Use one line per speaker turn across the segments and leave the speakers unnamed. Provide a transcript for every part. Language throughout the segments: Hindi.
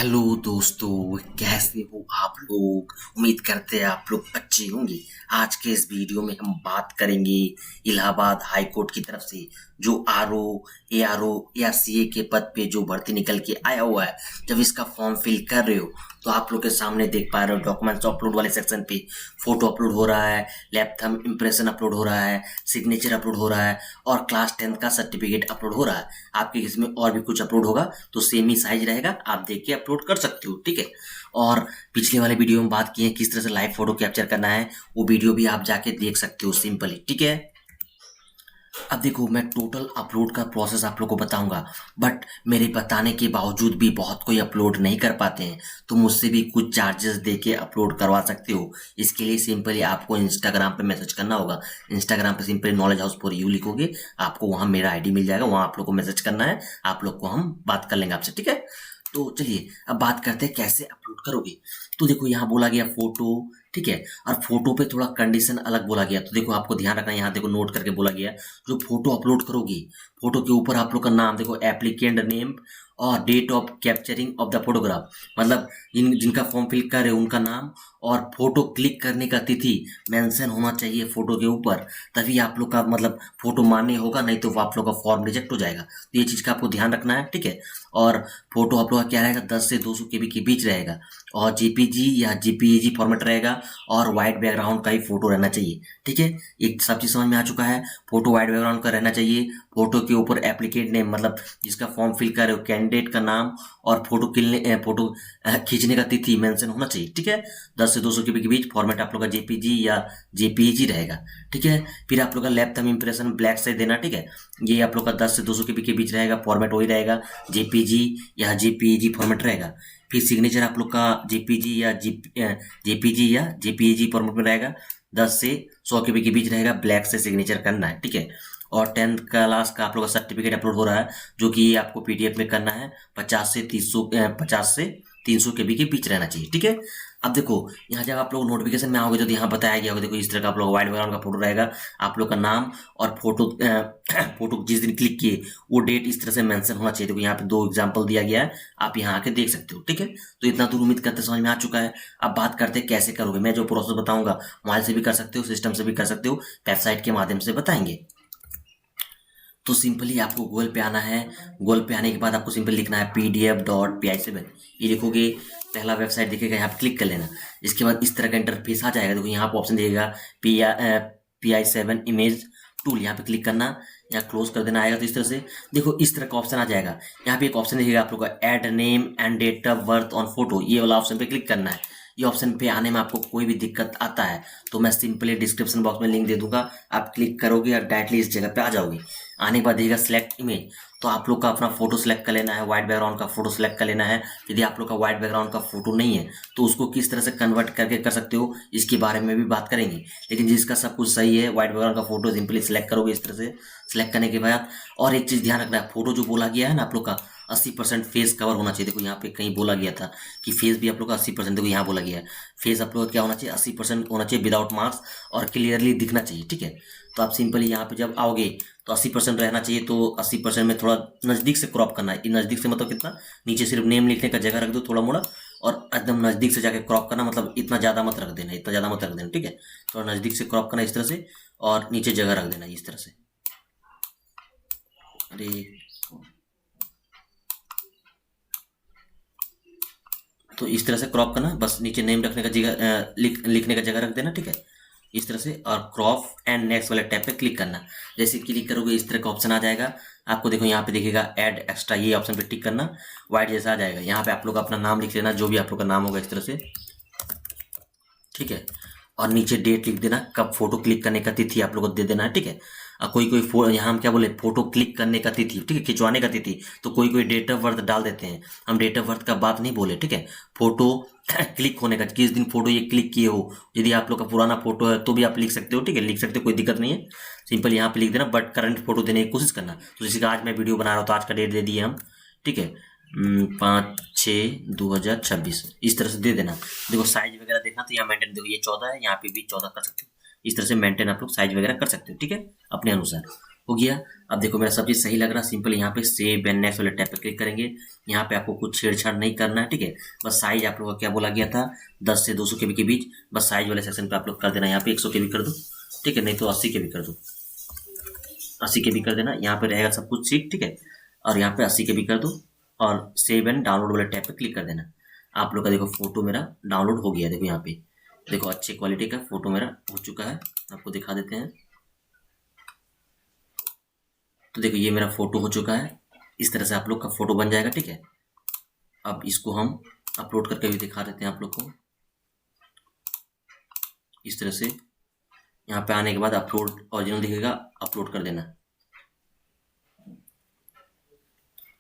हेलो दोस्तों, कैसे हो आप लोग। उम्मीद करते हैं आप लोग अच्छे होंगे। आज के इस वीडियो में हम बात करेंगे इलाहाबाद हाई कोर्ट की तरफ से जो आरओ, एआरओ या सीए के पद पे जो भर्ती निकल के आया हुआ है। जब इसका फॉर्म फिल कर रहे हो तो आप लोग के सामने देख पा रहे हो डॉक्यूमेंट्स अपलोड वाले सेक्शन पे फोटो अपलोड हो रहा है, लैब थंब इम्प्रेशन अपलोड हो रहा है, सिग्नेचर अपलोड हो रहा है और क्लास 10 का सर्टिफिकेट अपलोड हो रहा है। आपके इसमें और भी कुछ अपलोड होगा तो सेम ही साइज रहेगा, आप देख के अपलोड कर सकते हो। ठीक है। और पिछले वाले वीडियो में बात की है किस तरह से लाइव फोटो कैप्चर करना है, वो वीडियो भी आप जाके देख सकते हो सिंपली। ठीक है। अब देखो, मैं टोटल अपलोड का प्रोसेस आप लोग को बताऊंगा, बट मेरे बताने के बावजूद भी बहुत कोई अपलोड नहीं कर पाते हैं, तो मुझसे भी कुछ चार्जेस दे के अपलोड करवा सकते हो। इसके लिए सिंपली आपको इंस्टाग्राम पे मैसेज करना होगा। इंस्टाग्राम पे simply knowledge house for you लिखोगे, आपको वहां मेरा आईडी मिल जाएगा, वहां आप लोग को मैसेज करना है, आप लोग को हम बात कर लेंगे आपसे। ठीक है। तो चलिए अब बात करते हैं कैसे अपलोड करोगे। तो देखो, यहाँ बोला गया फोटो। ठीक है। और फोटो पे थोड़ा कंडीशन अलग बोला गया, तो देखो आपको ध्यान रखना है। यहाँ देखो नोट करके बोला गया, जो फोटो अपलोड करोगी फोटो के ऊपर आप लोग का नाम देखो, एप्लीकेंट नेम और date of capturing of the photograph, मतलब जिनका फॉर्म फिल कर रहे हो उनका नाम और फोटो क्लिक करने का तिथि मेंशन होना चाहिए फोटो के ऊपर, तभी आप लोग का मतलब फोटो मान्य होगा, नहीं तो आप लोग का फॉर्म रिजेक्ट हो जाएगा। तो ये चीज का आपको ध्यान रखना है। ठीक है। और फोटो आप लोग का क्या रहेगा, 10 से 200 केबी के बीच रहेगा और जेपीजी या जेपीईजी फॉर्मेट रहेगा और वाइट बैकग्राउंड का ही फोटो रहना चाहिए। ठीक है। एक सब चीज समझ में आ चुका है। फोटो वाइट बैकग्राउंड का रहना चाहिए। फोटो के ऊपर एप्लीकेंट नेम, मतलब जिसका फॉर्म फिल कर रहे हो कैंडिडेट का नाम और फोटो खींचने का तिथि मेंशन होना चाहिए। ठीक है। 10 से 200 के बीच फॉर्मेट आप लोग का जेपीजी या जेपीईजी रहेगा। ठीक है। फिर आप लोग का लैब थंब इम्प्रेशन ब्लैक से देना। ठीक है। ये आप लोग का 10 से 200 के बीच रहेगा, फॉर्मेट वही रहेगा, जेपीजी या जेपीईजी फॉर्मेट रहेगा। फिर सिग्नेचर आप लोग का जेपीजी या जेपीजी या जेपीईजी फॉर्मेट में रहेगा, 10 से 100 के बीच रहेगा, ब्लैक से सिग्नेचर करना है। ठीक है। और 10th क्लास का आप लोग का सर्टिफिकेट अपलोड हो रहा है, जो कि ये आपको पीडीएफ में करना है, 50 से 300 के बीच रहना चाहिए। ठीक है। अब देखो, यहाँ जब आप लोग नोटिफिकेशन में आओगे तो यहाँ बताया गया होगा, देखो इस तरह का आप लोग व्हाइट बैकग्राउंड का फोटो रहेगा, आप लोग का नाम और फोटो फोटो जिस दिन क्लिक किए वो डेट इस तरह से मेंशन होना चाहिए। देखो यहाँ पे 2 एग्जांपल दिया गया है, आप यहाँ आके देख सकते हो। ठीक है। तो इतना दूर उम्मीद करते समझ में आ चुका है। अब बात करते हैं कैसे करोगे। मैं जो प्रोसेस बताऊंगा मोबाइल से भी कर सकते हो, सिस्टम से भी कर सकते हो, वेबसाइट के माध्यम से बताएंगे। तो सिंपली आपको गूगल पे आना है। गूगल पे आने के बाद आपको सिंपली लिखना है pdf.pi7, ये लिखोगे, पहला वेबसाइट दिखेगा, यहाँ पे क्लिक कर लेना। इसके बाद इस तरह का इंटरफेस आ जाएगा। देखो यहाँ पे ऑप्शन दिखेगा PI7 इमेज टूल, यहाँ पे क्लिक करना, यहाँ क्लोज कर देना आएगा। तो इस तरह से देखो इस तरह का ऑप्शन आ जाएगा। यहाँ पे एक ऑप्शन दिखेगा आप लोग का add name and date of birth on photo, ये वाला ऑप्शन पे क्लिक करना है। ये ऑप्शन पे आने में आपको कोई भी दिक्कत आता है तो मैं सिंपली डिस्क्रिप्शन बॉक्स में लिंक दे दूंगा, आप क्लिक करोगे और डायरेक्टली इस जगह पे आ जाओगे। आने के बाद देखिएगा सिलेक्ट इमेज, तो आप लोग का अपना फोटो सिलेक्ट कर लेना है, व्हाइट बैकग्राउंड का फोटो सिलेक्ट कर लेना है। यदि आप लोग का व्हाइट बैकग्राउंड का फोटो नहीं है तो उसको किस तरह से कन्वर्ट करके कर सकते हो, इसके बारे में भी बात करेंगे। लेकिन जिसका सब कुछ सही है, व्हाइट बैकग्राउंड का फोटो सिंपली सिलेक्ट करोगे इस तरह से। सिलेक्ट करने के बाद और एक चीज ध्यान रखना है, फोटो जो बोला गया है ना आप लोग का 80% फेस कवर होना चाहिए। देखो यहाँ पे कहीं बोला गया था कि फेस भी आप लोग का 80%, देखो यहाँ बोला गया है फेस आप लोग का क्या होना चाहिए, 80% होना चाहिए विदाउट मास्क और क्लियरली दिखना चाहिए। ठीक है। तो आप सिंपली यहाँ पे जब आओगे तो 80% रहना चाहिए, तो 80% में थोड़ा नज़दीक से क्रॉप करना है। नज़दीक से मतलब कितना, नीचे सिर्फ नेम लिखने का जगह रख दो थोड़ा मोड़ा, और एकदम नज़दीक से जाके क्रॉप करना, मतलब इतना ज़्यादा मत रख देना, इतना ज़्यादा मत रख देना। ठीक है। थोड़ा नज़दीक से क्रॉप करना इस तरह से, और नीचे जगह रख देना इस तरह से। अरे तो इस तरह से क्रॉप करना, बस नीचे नेम रखने का जगह लिखने का जगह रख देना। ठीक है। इस तरह से, और क्रॉप एंड नेक्स्ट वाले टैब पे क्लिक करना। जैसे क्लिक करोगे इस तरह का ऑप्शन आ जाएगा आपको। देखो यहाँ पे दिखेगा ऐड एक्स्ट्रा, ये ऑप्शन पे टिक करना, व्हाइट जैसा आ जाएगा। यहाँ पे आप लोग अपना नाम लिख लेना, जो भी आप लोग का नाम होगा इस तरह से। ठीक है। और नीचे डेट लिख देना, कब फोटो क्लिक करने का तिथि आप लोग को दे देना है। ठीक है। कोई यहाँ हम क्या बोले, फोटो क्लिक करने का तिथि, ठीक है, खिंचवाने का तिथि, तो कोई डेट ऑफ बर्थ डाल देते हैं, हम डेट ऑफ बर्थ का बात नहीं बोले। ठीक है। फोटो क्लिक होने का, किस दिन फोटो ये क्लिक किए हो, यदि आप लोग का पुराना फोटो है तो भी आप लिख सकते हो। ठीक है, लिख सकते हो, कोई दिक्कत नहीं है। सिंपल यहाँ पे लिख देना, बट करंट फोटो देने की कोशिश करना। तो जैसे कि आज मैं वीडियो बना रहा हूँ तो आज का डेट दे दिए हम। ठीक है। 5/6/2026 इस तरह से दे देना। देखो साइज वगैरह देखना तो यहाँ मेंटेन, देखो ये 14 है, यहाँ पे भी 14 कर सकते हो। इस तरह से मेंटेन आप लोग साइज वगैरह कर सकते हो। ठीक है, अपने अनुसार। हो गया। अब देखो मेरा सब चीज सही लग रहा, सिंपल यहाँ पे सेव एंड नेक्स्ट वाले टैब पे क्लिक करेंगे। यहाँ पे आपको कुछ छेड़छाड़ नहीं करना है, ठीक है। बस साइज आप लोगों का क्या बोला गया था, 10 से 200 KB के बीच, बस साइज वाले सेक्शन पे आप लोग कर देना। यहाँ पे 100 KB कर दो, ठीक है, नहीं तो 80 KB कर दो, 80 KB कर देना। यहाँ पे रहेगा सब कुछ ठीक, ठीक है। और यहाँ पे 80 KB कर दो और सेव एंड डाउनलोड वाले टैब पे क्लिक कर देना। आप लोग का देखो फोटो मेरा डाउनलोड हो गया, देखो यहाँ पे देखो अच्छी क्वालिटी का फोटो मेरा हो चुका है। आपको दिखा देते हैं, तो देखो ये मेरा फोटो हो चुका है। इस तरह से आप लोग का फोटो बन जाएगा, ठीक है। अब इसको हम अपलोड करके भी दिखा देते हैं आप लोग को। इस तरह से यहाँ पे आने के बाद अपलोड ओरिजिनल दिखेगा, अपलोड कर देना।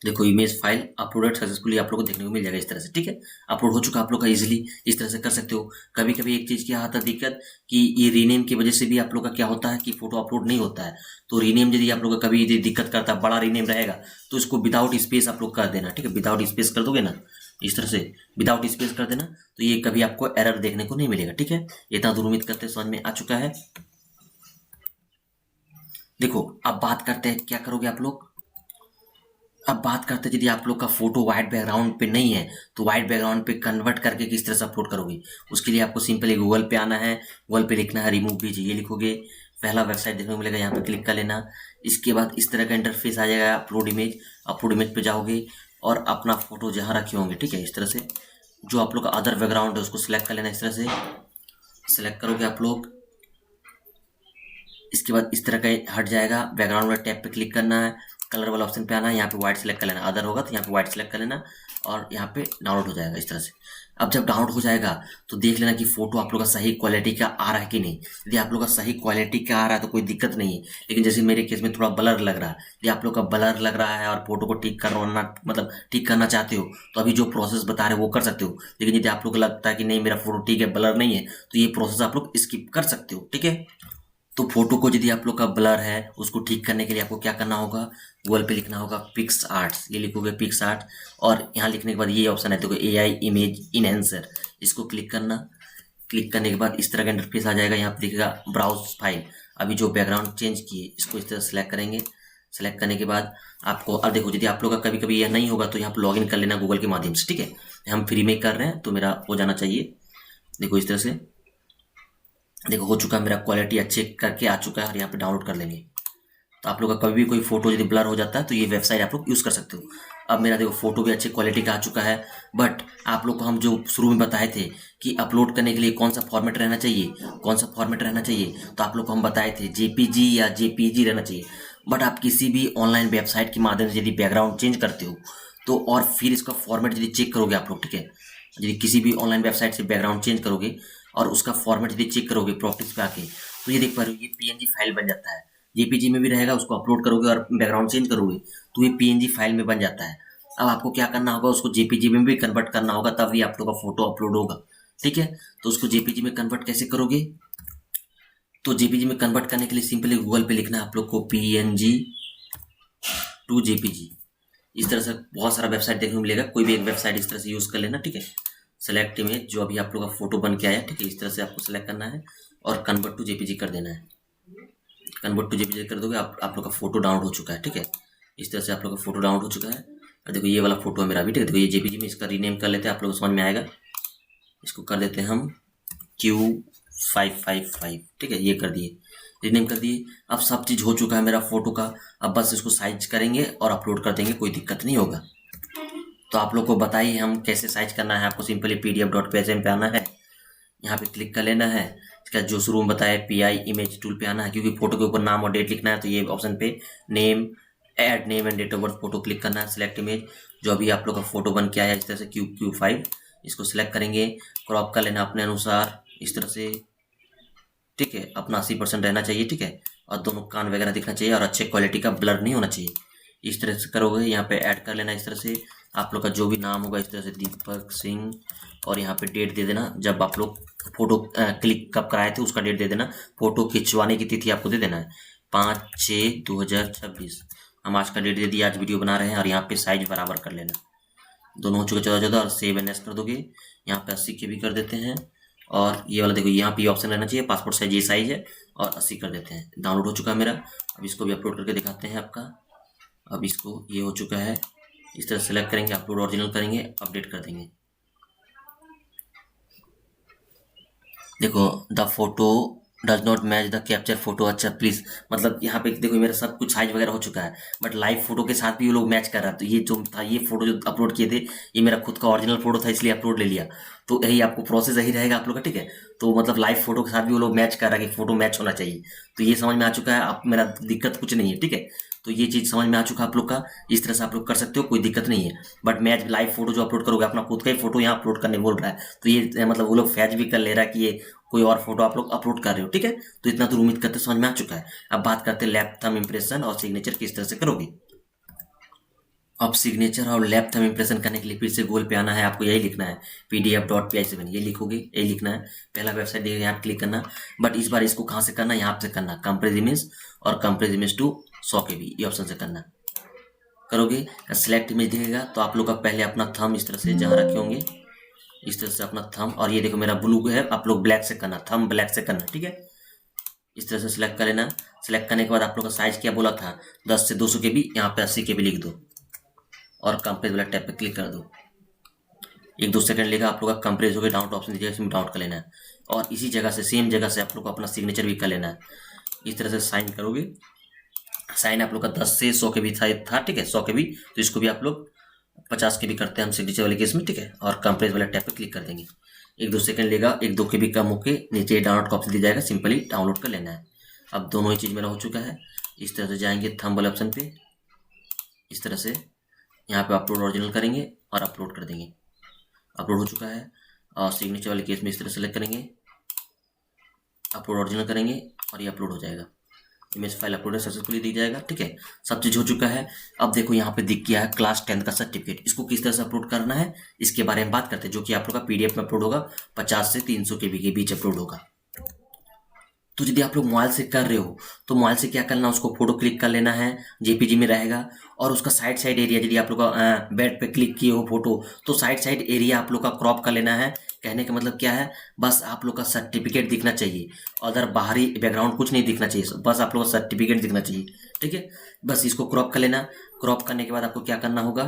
देखो इमेज फाइल अपलोडेड सक्सेसफुली आप लोग को देखने को मिल जाएगा इस तरह से, ठीक है। अपलोड हो चुका आप लोग का इजीली, इस तरह से कर सकते हो। कभी कभी एक चीज क्या आता है दिक्कत, कि ये रीनेम की वजह से भी आप लोग का क्या होता है कि फोटो अपलोड नहीं होता है। तो रीनेम यदि आप लोग का कभी यदि दिक्कत करता है, बड़ा रीनेम रहेगा, तो इसको विदाउट स्पेस आप लोग कर देना, ठीक है। विदाउट स्पेस कर दोगे ना, इस तरह से विदाउट स्पेस कर देना, तो ये कभी आपको एरर देखने को नहीं मिलेगा, ठीक है। इतना दूर उम्मीद करते समझ में आ चुका है। देखो अब बात करते हैं क्या करोगे आप लोग। अब बात करते हैं यदि आप लोग का फोटो व्हाइट बैकग्राउंड पे नहीं है, तो व्हाइट बैकग्राउंड पे कन्वर्ट करके किस तरह से अपलोड करोगे। उसके लिए आपको सिंपली गूगल पे आना है, गूगल पे लिखना है रिमूव पेज, ये लिखोगे, पहला वेबसाइट देखने को मिलेगा, यहाँ पे क्लिक कर लेना। इसके बाद इस तरह का इंटरफेस आ जाएगा, अपलोड इमेज पे जाओगे और अपना फोटो जहाँ रखे होंगे, ठीक है, इस तरह से जो आप लोग का अदर बैकग्राउंड है उसको सिलेक्ट कर लेना। इस तरह से सिलेक्ट करोगे आप लोग, इसके बाद इस तरह का हट जाएगा। बैकग्राउंड वाले टैब पे क्लिक करना है, कलर वाला ऑप्शन पे आना है, यहाँ पे व्हाइट सेलेक्ट कर लेना, अदर होगा तो यहाँ पे व्हाइट सेलेक्ट कर लेना और यहाँ पे डाउनलोड हो जाएगा इस तरह से। अब जब डाउनलोड हो जाएगा तो देख लेना कि फोटो आप लोग का सही क्वालिटी का आ रहा है कि नहीं। यदि आप लोग का सही क्वालिटी का आ रहा है तो कोई दिक्कत नहीं है, लेकिन जैसे मेरे केस में थोड़ा ब्लर लग रहा है, यदि आप लोग का ब्लर लग रहा है और फोटो को ठीक करना मतलब ठीक करना चाहते हो, तो अभी जो प्रोसेस बता रहे हो वो कर सकते हो। लेकिन यदि आप लोग को लगता है कि नहीं मेरा फोटो ठीक है, ब्लर नहीं है, तो ये प्रोसेस आप लोग स्किप कर सकते हो, ठीक है। तो फोटो को यदि आप लोग का ब्लर है उसको ठीक करने के लिए आपको क्या करना होगा, गूगल पे लिखना होगा पिक्स आर्ट्स, ये लिखोगे पिक्स आर्ट, और यहाँ लिखने के बाद ये ऑप्शन है देखो AI इमेज इनहेंसर, इसको क्लिक करना। क्लिक करने के बाद इस तरह का इंटरफेस आ जाएगा, यहाँ पे दिखेगा ब्राउज फाइल। अभी जो बैकग्राउंड चेंज किए इसको इस तरह सेलेक्ट करेंगे। सेलेक्ट करने के बाद आपको अब देखो यदि आप लोग का कभी कभी यह नहीं होगा तो यहाँ पे लॉगिन कर लेना गूगल के माध्यम से, ठीक है। हम फ्री में कर रहे हैं तो मेरा हो जाना चाहिए। देखो इस तरह से देखो हो चुका है, मेरा क्वालिटी अच्छे करके आ चुका है और यहाँ पे डाउनलोड कर लेंगे। तो आप लोग का कभी भी कोई फोटो यदि ब्लर हो जाता है तो ये वेबसाइट आप लोग यूज़ कर सकते हो। अब मेरा देखो फोटो भी अच्छे क्वालिटी का आ चुका है, बट आप लोग को हम जो शुरू में बताए थे कि अपलोड करने के लिए कौन सा फॉर्मेट रहना चाहिए, कौन सा फॉर्मेट रहना चाहिए, तो आप लोग को हम बताए थे JPG या JPG रहना चाहिए। बट आप किसी भी ऑनलाइन वेबसाइट के माध्यम से यदि बैकग्राउंड चेंज करते हो तो और फिर इसका फॉर्मेट यदि चेक करोगे आप लोग, ठीक है, यदि किसी भी ऑनलाइन वेबसाइट से बैकग्राउंड चेंज करोगे और उसका फॉर्मेट यदि चेक करोगे प्रॉपर्टीज पे आके, तो ये देख पा रहे हो ये PNG फाइल बन जाता है। JPG में भी रहेगा, उसको अपलोड करोगे और बैकग्राउंड चेंज करोगे तो ये PNG फाइल में बन जाता है। अब आपको क्या करना होगा, उसको JPG में भी कन्वर्ट करना होगा, तब ये आप लोग का फोटो अपलोड होगा, ठीक है। तो उसको JPG में कन्वर्ट कैसे करोगे, तो JPG में कन्वर्ट करने के लिए सिंपली गूगल पे लिखना है आप लोग को PNG to JPG। इस तरह से बहुत सारा वेबसाइट देखने को मिलेगा, कोई भी एक वेबसाइट इस तरह से यूज कर लेना, ठीक है। सेलेक्ट इमेज जो अभी आप लोग का फोटो बन के आया, ठीक है, इस तरह से आपको सेलेक्ट करना है और कन्वर्ट टू JPG कर देना है। कन्वर्ट टू JPG कर दोगे आप लोग का फोटो डाउनलोड हो चुका है, ठीक है। इस तरह से आप लोग का फोटो डाउनलोड हो चुका है। और देखो ये वाला फोटो है मेरा भी, ठीक है। देखो ये JPG में इसका रीनेम कर लेते हैं, आप लोग को समझ में आएगा। इसको कर देते हैं हम Q555, ठीक है, ये कर दिए, रीनेम कर दिए। अब सब चीज हो चुका है मेरा फोटो का, अब बस इसको साइज करेंगे और अपलोड कर देंगे, कोई दिक्कत नहीं होगा। तो आप लोग को बताइए हम कैसे साइज करना है। आपको सिंपली pdf.psm पे आना है, यहाँ पे क्लिक कर लेना है। इसका जो शुरू में बताया PI इमेज टूल पे आना है, क्योंकि फोटो के ऊपर नाम और डेट लिखना है, तो ये ऑप्शन पे name, add name and date of birth, photo click करना है। सिलेक्ट इमेज जो अभी आप लोग का फोटो बन के आया इस तरह से Q5, इसको सिलेक्ट करेंगे, क्रॉप कर लेना अपने अनुसार इस तरह से, ठीक है। अपना 80% रहना चाहिए, ठीक है, और दोनों कान वगैरह दिखना चाहिए और अच्छे क्वालिटी का ब्लर नहीं होना चाहिए। इस तरह से करोगे, यहाँ पे ऐड कर लेना इस तरह से। आप लोग का जो भी नाम होगा इस तरह से दीपक सिंह, और यहाँ पे डेट दे देना, जब आप लोग फोटो क्लिक कब कराए थे उसका डेट दे देना। फोटो खिंचवाने की तिथि आपको दे देना है 5/6/2026। हम आज का डेट दे दिया, आज वीडियो बना रहे हैं, और यहाँ पे साइज बराबर कर लेना, दोनों हो चुके 14/14, और सेव एंड नेक्स्ट कर दोगे। यहाँ पे 80 KB कर देते हैं और ये वाला देखो यहाँ पे ऑप्शन रहना चाहिए पासपोर्ट साइज, ये साइज है और 80 कर देते हैं। डाउनलोड हो चुका है मेरा। अब इसको भी अपलोड करके दिखाते हैं आपका। अब इसको ये हो चुका है, इस तरह सेलेक्ट करेंगे, अपलोड ओरिजिनल करेंगे, अपडेट कर देंगे। देखो the photo does not match the capture photo. अच्छा प्लीज, मतलब यहाँ पे देखो मेरा सब कुछ साइज वगैरह हो चुका है, बट लाइव फोटो के साथ भी ये लोग मैच कर रहा है। तो ये जो था, ये फोटो जो अपलोड किए थे, ये मेरा खुद का ओरिजिनल फोटो था, इसलिए अपलोड ले लिया। तो यही आपको प्रोसेस यही रहेगा आप लोग का, ठीक है। तो मतलब लाइव फोटो के साथ भी वो लोग मैच कर रहा है कि फोटो मैच होना चाहिए। तो ये समझ में आ चुका है, आप मेरा दिक्कत कुछ नहीं है, ठीक है। तो ये चीज समझ में आ चुका है आप लोग का। इस तरह से आप लोग कर सकते हो, कोई दिक्कत नहीं है। बट मैच लाइव फोटो जो अपलोड करोगे, अपना खुद का ही फोटो यहाँ अपलोड करने बोल रहा है, तो ये मतलब वो लोग फैच भी कर ले रहा है कि ये कोई और फोटो आप लोग अपलोड कर रहे हो, ठीक है। तो इतना तो उम्मीद करते समझ में आ चुका है। अब बात करते हैं लैप थंब इंप्रेशन और सिग्नेचर किस तरह से करोगे। अब सिग्नेचर और लैप थंब इंप्रेशन करने के लिए फिर से गूगल पे आना है, आपको यही लिखना है pdf.py7, ये लिखोगे, यही लिखना है। पहला वेबसाइट देगा, यहाँ क्लिक करना। बट इस बार इसको कहाँ से करना है, यहाँ से करना, कंप्रेस इमेज और कंप्रेस इमेज टू 100 KB, ये ऑप्शन से करना। करोगे, सिलेक्ट इमेज दिखेगा, तो आप लोग का पहले अपना थंब इस तरह से जहाँ रखे होंगे, इस तरह से अपना थंब, और ये देखो मेरा ब्लू है, आप लोग ब्लैक से करना, थंब ब्लैक से करना, ठीक है। इस तरह से सिलेक्ट कर लेना। सिलेक्ट करने के बाद आप लोग का साइज क्या बोला था, 10 से 200 KB, यहाँ पे 80 KB लिख दो और कंप्रेस वाला टैब पे क्लिक कर दो। 1-2 सेकंड लेगा, आप लोग का कंप्रेस हो गया, डाउनलोड ऑप्शन दीजिएगा, इसमें डाउनलोड कर लेना है। और इसी जगह से, सेम जगह से आप लोग को अपना सिग्नेचर भी कर लेना है। इस तरह से साइन करोगे। साइन आप लोग का 10 से 100 KB था, ठीक है, 100 KB। तो इसको भी आप लोग 50 KB करते हैं हम सिग्नेचर वाले केस में, ठीक है। और कंप्रेस वाला टैब पे क्लिक कर देंगे। 1-2 सेकंड लेगा, 1-2 KB कम होके नीचे डाउनलोड का ऑप्शन दिया जाएगा, सिंपली डाउनलोड कर लेना है। अब दोनों ही चीज़ मेरा हो चुका है। इस तरह से जाएंगे थंब वाले ऑप्शन पे, इस तरह से यहाँ पे अपलोड ओरिजिनल करेंगे और अपलोड कर देंगे। अपलोड हो चुका है। और सिग्नेचर वाले केस में इस तरह सेलेक्ट करेंगे, अपलोड ओरिजिनल करेंगे और ये अपलोड हो जाएगा। इमेज फाइल अपलोड सक्सेसफुली दी जाएगा, ठीक है। सब चीज़ हो चुका है। अब देखो यहाँ पे दिख गया है क्लास 10 का सर्टिफिकेट। इसको किस तरह से अपलोड करना है, इसके बारे में बात करते हैं, जो कि आप लोग का PDF में अपलोड होगा, 50 से 300 KB के बीच अपलोड होगा। तो यदि आप लोग मोबाइल से कर रहे हो, तो मोबाइल से क्या करना है, उसको फोटो क्लिक कर लेना है, JPG में रहेगा। और उसका साइड साइड एरिया, यदि आप लोग का बेड पे क्लिक किए हो फोटो, तो साइड साइड एरिया आप लोग का क्रॉप कर लेना है। कहने का मतलब क्या है, बस आप लोग का सर्टिफिकेट दिखना चाहिए, अदर बाहरी बैकग्राउंड कुछ नहीं दिखना चाहिए, बस आप लोग का सर्टिफिकेट दिखना चाहिए, ठीक है। बस इसको क्रॉप कर लेना। क्रॉप करने के बाद आपको क्या करना होगा,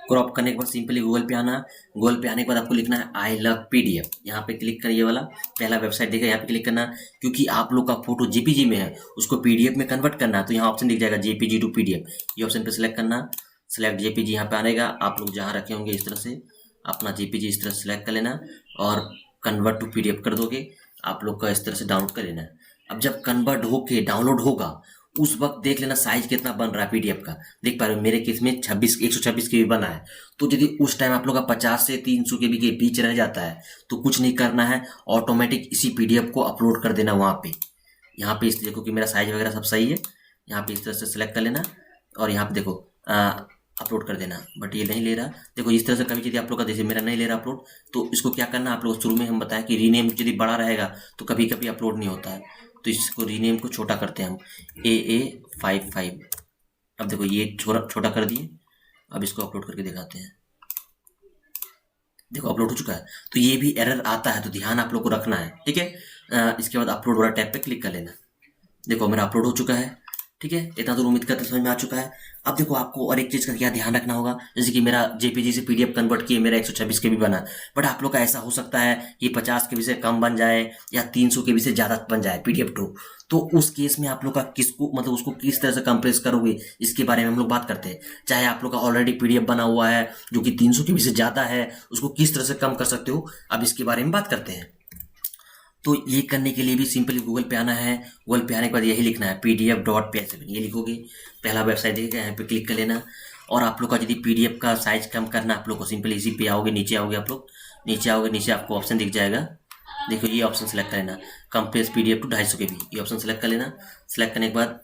क्रॉप करने के बाद सिंपली गूगल पे आना। गूगल पे आने के बाद आपको लिखना है आई लव PDF, यहाँ पे क्लिक करिए, ये वाला पहला वेबसाइट देखा, यहाँ पे क्लिक करना। क्योंकि आप लोग का फोटो JPG में है, उसको PDF में कन्वर्ट करना है, तो यहाँ ऑप्शन दिख जाएगा JPG टू PDF, ये ऑप्शन पे सिलेक्ट करना। सिलेक्ट JPG यहाँ पे आनेगा, आप लोग जहाँ रखे होंगे इस तरह से अपना JPG इस तरह सेलेक्ट कर लेना और कन्वर्ट टू PDF कर दोगे। आप लोग का इस तरह से डाउनलोड कर लेना है। अब जब कन्वर्ट होके डाउनलोड होगा, उस वक्त देख लेना साइज कितना बन रहा है PDF का। देख पा रहे हो मेरे केस में 126 KB बना है। तो यदि उस टाइम आप लोग का 50 से 300 KB के बीच रह जाता है, तो कुछ नहीं करना है, ऑटोमेटिक इसी PDF को अपलोड कर देना वहाँ पे। यहाँ पे इस देखो कि मेरा साइज वगैरह सब सही है, यहाँ पे इस तरह से सिलेक्ट कर लेना और यहाँ पे देखो अपलोड कर देना। बट ये नहीं ले रहा, देखो इस तरह से कभी यदि आप लोग का, जैसे मेरा नहीं ले रहा अपलोड, तो इसको क्या करना, आप लोग शुरू में हम बताया कि रीनेम यदि बड़ा रहेगा तो कभी कभी अपलोड नहीं होता है। तो इसको रीनेम को छोटा करते हैं हम, AA55। अब देखो ये छोटा कर दिए। अब इसको अपलोड करके दिखाते हैं, देखो अपलोड हो चुका है। तो ये भी एरर आता है, तो ध्यान आप लोग को रखना है, ठीक है। इसके बाद अपलोड वाला टैब पे क्लिक कर लेना। देखो मेरा अपलोड हो चुका है, ठीक है। इतना तो उम्मीद करते समझ में आ चुका है। अब देखो आपको और एक चीज़ का क्या ध्यान रखना होगा, जैसे कि मेरा JPG से PDF कन्वर्ट किए मेरा 126 KB बना, बट आप लोग का ऐसा हो सकता है कि 50 KB से कम बन जाए या 300 KB से ज़्यादा बन जाए PDF टू। तो उस केस में आप लोग का किसको, मतलब उसको किस तरह से कंप्रेस करोगे, इसके बारे में हम लोग बात करते हैं। चाहे आप लोग का ऑलरेडी PDF बना हुआ है जो कि 300 KB से ज़्यादा है, उसको किस तरह से कम कर सकते हो, अब इसके बारे में बात करते हैं। तो ये करने के लिए भी सिंपली गूगल पे आना है। गूगल पे आने के बाद यही लिखना है pdf.py7, ये लिखोगे, पहला वेबसाइट देखेगा, यहाँ पे क्लिक कर लेना। और आप लोग का यदि PDF का साइज कम करना, आप लोग को सिंपली इसी पे आओगे, नीचे आओगे, आप लोग नीचे आओगे, नीचे आपको ऑप्शन दिख जाएगा, देखो ये ऑप्शन सेलेक्ट कर लेना, कंप्रेस PDF टू 250 KB, ये ऑप्शन सेलेक्ट कर लेना। सेलेक्ट करने के बाद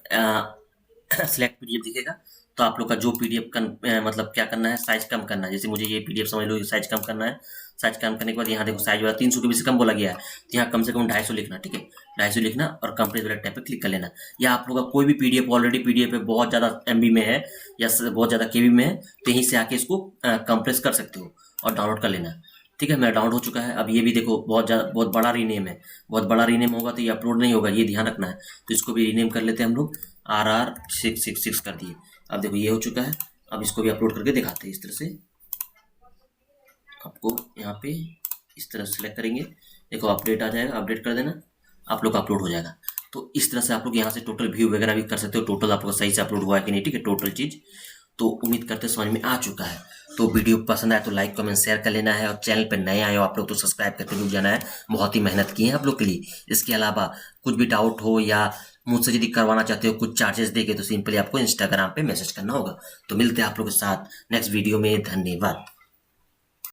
सेलेक्ट PDF दिखेगा, तो आप लोग का जो PDF मतलब क्या करना है, साइज कम करना है। जैसे मुझे ये PDF समझ लो साइज कम करना है। साइज कम करने के बाद यहाँ देखो साइज वाला 300 KB से कम बोला गया है, तो यहाँ कम से कम 250 लिखना, ठीक है, 250 लिखना और कंप्रेस वाला टैब पे क्लिक कर लेना। या आप लोग का कोई भी PDF ऑलरेडी PDF है, बहुत ज़्यादा MB में है या बहुत ज़्यादा KB में है, तो यहीं से आके इसको कंप्रेस कर सकते हो और डाउनलोड कर लेना। ठीक है, मेरा डाउनलोड हो चुका है। अब ये भी देखो बहुत बड़ा रीनेम है, बहुत बड़ा रीनेम होगा तो ये अपलोड नहीं होगा, ये ध्यान रखना है। तो इसको भी रीनेम कर लेते हैं हम लोग, RR666 कर दिए। अब देखो ये हो चुका है। अब इसको भी अपलोड करके दिखाते हैं इस तरह से। आपको यहाँ पे इस तरह सेलेक्ट करेंगे, देखो अपडेट आ जाएगा, अपडेट कर देना, आप लोग का अपलोड हो जाएगा। तो इस तरह से आप लोग यहाँ से टोटल व्यू वगैरह भी कर सकते हो, टोटल आप लोग सही से अपलोड हुआ है कि नहीं, ठीक है, टोटल चीज़। तो उम्मीद करते हैं समझ में आ चुका है। तो वीडियो पसंद आए तो लाइक कमेंट शेयर कर लेना है, और चैनल पर नए आए हो आप लोग तो सब्सक्राइब करके जुड़ जाना है। बहुत ही मेहनत की है आप लोग के लिए। इसके अलावा कुछ भी डाउट हो या मुझसे यदि करवाना चाहते हो कुछ चार्जेस देके, तो सिंपली आपको इंस्टाग्राम पे मैसेज करना होगा। तो मिलते हैं आप लोग के साथ नेक्स्ट वीडियो में। धन्यवाद।